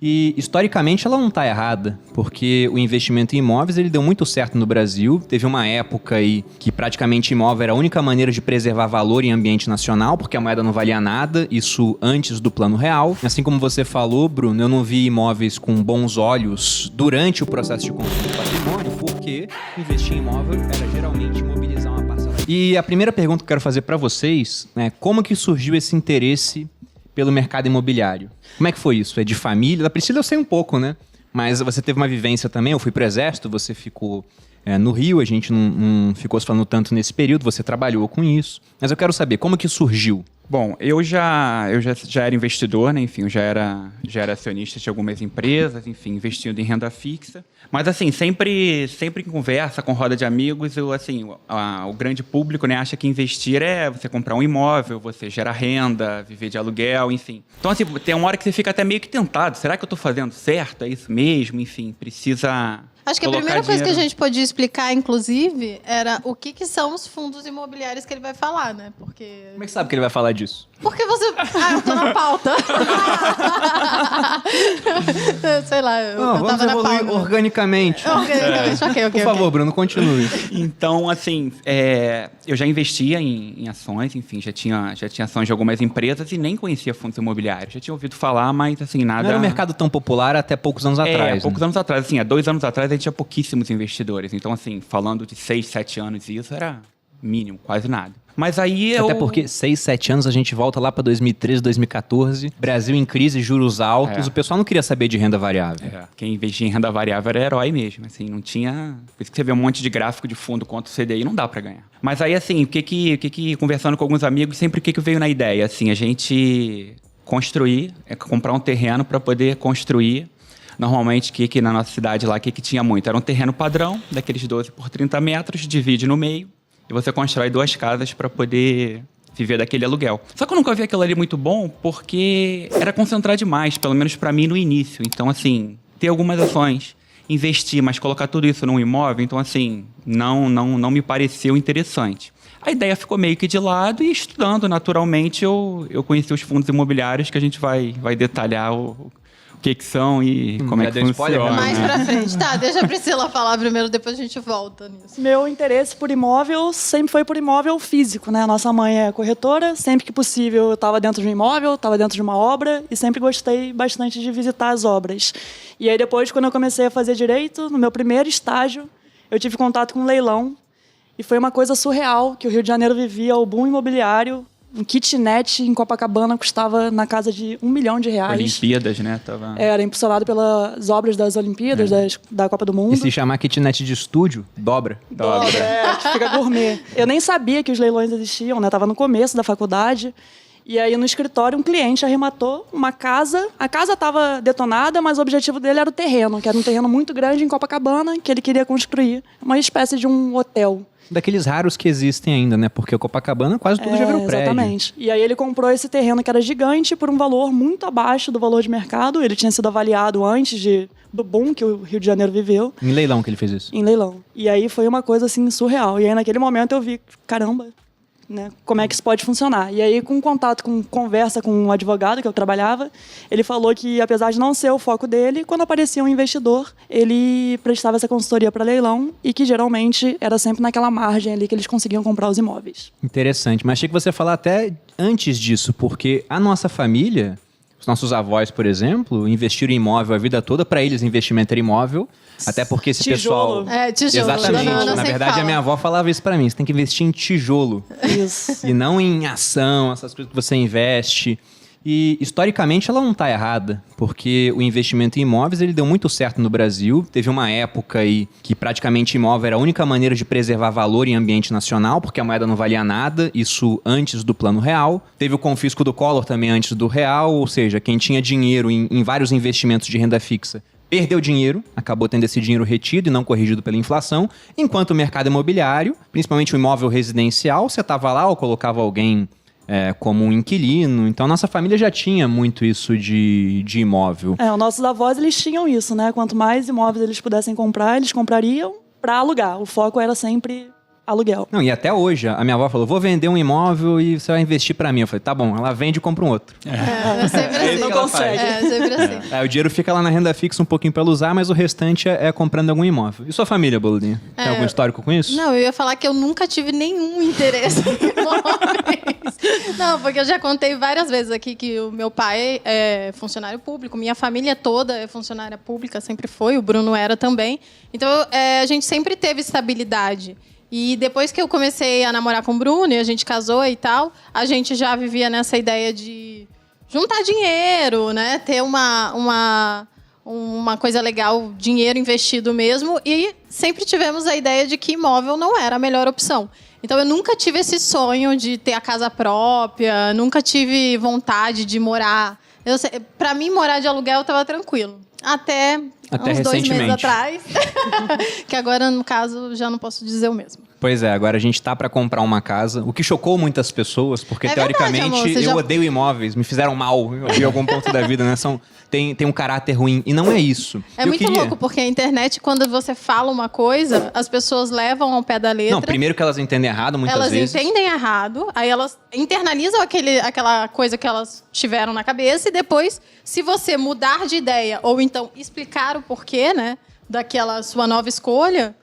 E, historicamente, ela não está errada, porque o investimento em imóveis ele deu muito certo no Brasil. Teve uma época aí que praticamente imóvel era a única maneira de preservar valor em ambiente nacional, porque a moeda não valia nada, isso antes do Plano Real. Assim como você falou, Bruno, eu não vi imóveis com bons olhos durante o processo de consumo do patrimônio, porque investir em imóvel era geralmente mobilizar uma parcela. E a primeira pergunta que eu quero fazer para vocês é como que surgiu esse interesse pelo mercado imobiliário? Como é que foi isso? É de família? Da Priscila eu sei um pouco, né? Mas você teve uma vivência também, eu fui pro Exército, você ficou no Rio, a gente não ficou se falando tanto nesse período, você trabalhou com isso. Mas eu quero saber, como que surgiu? Bom, eu já era investidor, né? Enfim, eu já era acionista de algumas empresas, enfim, investindo em renda fixa. Mas, assim, sempre em conversa, com roda de amigos, o grande público, né, acha que investir é você comprar um imóvel, você gerar renda, viver de aluguel, enfim. Então, assim, tem uma hora que você fica até meio que tentado. Será que eu estou fazendo certo? É isso mesmo? Enfim, precisa... Acho que a primeira coisa que a gente podia explicar, inclusive, era o que são os fundos imobiliários que ele vai falar, né? Porque... Como é que sabe que ele vai falar disso? Porque você... eu tô na pauta. Sei lá, eu tava na pauta. Vamos evoluir organicamente. Ok. Por favor, Bruno, continue. Então, assim, eu já investia em ações, enfim, já tinha ações de algumas empresas e nem conhecia fundos imobiliários. Já tinha ouvido falar, mas, assim, nada... Não era um mercado tão popular até poucos anos atrás. Poucos anos atrás. Assim, há 2 anos atrás, a gente tinha pouquíssimos investidores. Então, assim, falando de 6, 7 anos, isso era mínimo, quase nada. Mas aí Até porque 6, 7 anos a gente volta lá para 2013, 2014, Brasil em crise, juros altos, o pessoal não queria saber de renda variável. Quem investia em renda variável era herói mesmo, assim, não tinha... Por isso que você vê um monte de gráfico de fundo contra o CDI, não dá para ganhar. Mas aí, assim, conversando com alguns amigos, sempre o que veio na ideia, assim, a gente construir, comprar um terreno para poder construir. Normalmente, que na nossa cidade lá, que tinha muito? Era um terreno padrão, daqueles 12 por 30 metros, divide no meio, e você constrói 2 casas para poder viver daquele aluguel. Só que eu nunca vi aquilo ali muito bom, porque era concentrar demais, pelo menos para mim no início. Então, assim, ter algumas ações, investir, mas colocar tudo isso num imóvel, então, assim, não me pareceu interessante. A ideia ficou meio que de lado e, estudando naturalmente, eu conheci os fundos imobiliários, que a gente vai detalhar o que são e como é que funciona. Mais pra frente. Tá, deixa a Priscila falar primeiro, depois a gente volta nisso. Meu interesse por imóvel sempre foi por imóvel físico, né? Nossa mãe é corretora, sempre que possível eu estava dentro de um imóvel, estava dentro de uma obra e sempre gostei bastante de visitar as obras. E aí depois, quando eu comecei a fazer direito, no meu primeiro estágio, eu tive contato com um leilão e foi uma coisa surreal, que o Rio de Janeiro vivia o boom imobiliário. Um kitnet em Copacabana custava na casa de R$1 milhão. Olimpíadas, né? Era impulsionado pelas obras das Olimpíadas, da Copa do Mundo. E se chamar kitnet de estúdio, dobra. Que fica gourmet. Eu nem sabia que os leilões existiam, né? Tava no começo da faculdade. E aí, no escritório, um cliente arrematou uma casa. A casa estava detonada, mas o objetivo dele era o terreno, que era um terreno muito grande em Copacabana, que ele queria construir uma espécie de um hotel. Daqueles raros que existem ainda, né? Porque o Copacabana quase tudo já virou prédio. Exatamente. E aí ele comprou esse terreno que era gigante por um valor muito abaixo do valor de mercado. Ele tinha sido avaliado antes do boom que o Rio de Janeiro viveu. Em leilão que ele fez isso? Em leilão. E aí foi uma coisa assim surreal. E aí naquele momento eu vi, caramba, né, como é que isso pode funcionar. E aí, com conversa com um advogado que eu trabalhava, ele falou que, apesar de não ser o foco dele, quando aparecia um investidor, ele prestava essa consultoria para leilão e que, geralmente, era sempre naquela margem ali que eles conseguiam comprar os imóveis. Interessante. Mas achei que você ia falar até antes disso, porque a nossa família, os nossos avós, por exemplo, investiram em imóvel a vida toda. Para eles, investimento era imóvel. Até porque esse tijolo. pessoal... Tijolo. Exatamente. Não, na verdade, a minha avó falava isso pra mim. Você tem que investir em tijolo. Isso. E não em ação, essas coisas que você investe. E, historicamente, ela não está errada. Porque o investimento em imóveis, ele deu muito certo no Brasil. Teve uma época aí que praticamente imóvel era a única maneira de preservar valor em ambiente nacional, porque a moeda não valia nada. Isso antes do Plano Real. Teve o confisco do Collor também antes do Real. Ou seja, quem tinha dinheiro em vários investimentos de renda fixa perdeu dinheiro, acabou tendo esse dinheiro retido e não corrigido pela inflação, enquanto o mercado imobiliário, principalmente o imóvel residencial, você estava lá ou colocava alguém como um inquilino. Então, a nossa família já tinha muito isso de imóvel. Os nossos avós, eles tinham isso, né? Quanto mais imóveis eles pudessem comprar, eles comprariam para alugar. O foco era sempre aluguel. Não, e até hoje, a minha avó falou, vou vender um imóvel e você vai investir pra mim. Eu falei, tá bom, ela vende e compra um outro. É sempre assim. Não consegue. É sempre assim. O dinheiro fica lá na renda fixa um pouquinho pra ela usar, mas o restante é comprando algum imóvel. E sua família, Boludinha? Tem algum histórico com isso? Não, eu ia falar que eu nunca tive nenhum interesse em imóveis. Não, porque eu já contei várias vezes aqui que o meu pai é funcionário público, minha família toda é funcionária pública, sempre foi, o Bruno era também. Então, a gente sempre teve estabilidade. E depois que eu comecei a namorar com o Bruno e a gente casou e tal, a gente já vivia nessa ideia de juntar dinheiro, né? Ter uma coisa legal, dinheiro investido mesmo. E sempre tivemos a ideia de que imóvel não era a melhor opção. Então, eu nunca tive esse sonho de ter a casa própria, nunca tive vontade de morar. Para mim, morar de aluguel estava tranquilo. Até uns 2 meses atrás. Que agora, no caso, já não posso dizer o mesmo. Pois é, agora a gente tá pra comprar uma casa, o que chocou muitas pessoas, porque teoricamente eu odeio imóveis, me fizeram mal em algum ponto da vida, né? Tem um caráter ruim, e não é isso. É muito louco, porque a internet, quando você fala uma coisa, as pessoas levam ao pé da letra. Não, primeiro que elas entendem errado muitas vezes. Elas entendem errado, aí elas internalizam aquela coisa que elas tiveram na cabeça, e depois, se você mudar de ideia, ou então explicar o porquê, né, daquela sua nova escolha,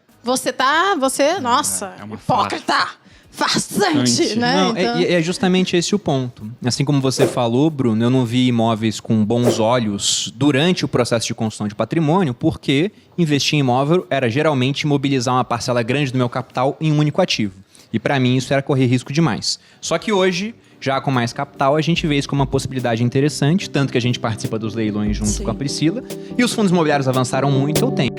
nossa, é uma hipócrita, farsante, né? Não, então... é justamente esse o ponto. Assim como você falou, Bruno, eu não vi imóveis com bons olhos durante o processo de construção de patrimônio, porque investir em imóvel era geralmente imobilizar uma parcela grande do meu capital em um único ativo. E para mim isso era correr risco demais. Só que hoje, já com mais capital, a gente vê isso como uma possibilidade interessante, tanto que a gente participa dos leilões junto com a Priscila, e os fundos imobiliários avançaram muito, eu tenho